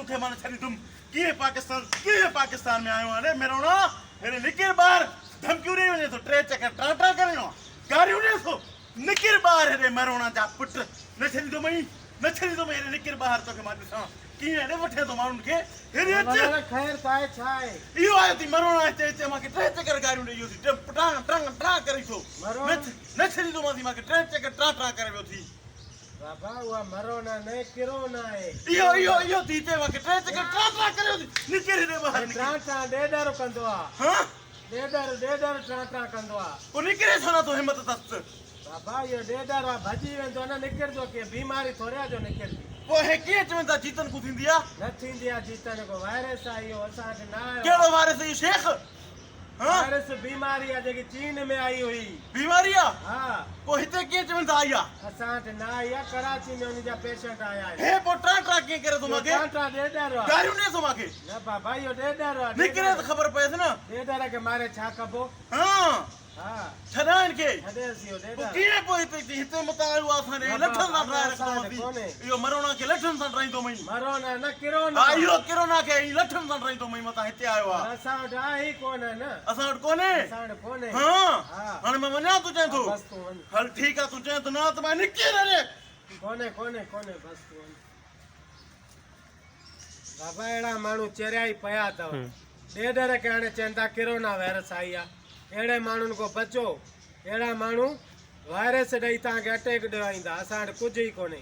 तुखे माने छड़ी तुम के पाकिस्तान में आयो आने मेरो ना मेरे निकिर बार धमकियों रे वने तो ट्रे चक्कर टाटा करनो गारियों ने तो निकिर बार रे मरोना जा पुट न छड़ी तो मेरे निकिर बाहर तो के माने सा की ने वठे तो मानुन के हेरे મને ખૈર થાય છાય इयो आयो ती मरोना चे माके ट्रे चक्कर गारियों ने यो थी ट्रा करी तो न छड़ी तो माके ट्रे चक्कर टाटा करयो थी બાબા વા મરોના નહીં કિરોના હે इयो तीते माके ट्रे चक्कर टाटा करयो थी निकिर रे बाहर ટ્રાટા ડેડર કંદો આ हां ડેડર ટ્રાટા કંદો આ ओ निकिरे छना तो हिम्मत तस्त બાબા યો ડેડર વા ભજી વેંદો ને નિકરજો કે બીમારી થોડ્યા જો નિકરજી वो है के चवंदा जीतन को थिंदिया નથી દિયા જીતન को વાયરસ आयो असा के ना केड़ो वायरस है शेख हां वायरस बीमारी आ जेकी चीन में आई हुई बीमारिया हां को हिते के चवंदा आया असा के ना आया कराची में उनजा पेशेंट आया है हे पोटा ट्रा के करे तुमके ट्राटा डेडर गारियों ने तुमके ना बाबा यो डेडर निकरे तो खबर पए ना डेडर के मारे छा कबो हां हां छदान के हदेसियो वो डेडर के पोइते हिते मतायो आसा रे लठन ना ट्राई रखो यो मरोना के लठन सा ट्राई तो मई मरोना न किरोना आयो किरोना के लठन सा ट्राई तो मई मता हिते आयो आ असा डाही कोने न असा कोने असा कोने हां हां हां मैं मन्या तू चाहे तो बस तू हल ठीक है तू चाहे तो ना तो मैं निकरे रे कोने बस तू बाबा एड़ा मानू चेराई पया तो डेडर के आने चंदा किरोना वायरस आया एड़े मानून को बचो एड़ा मानू वायरस दई ता के अटैक दवाईंदा असा कुछ ही कोने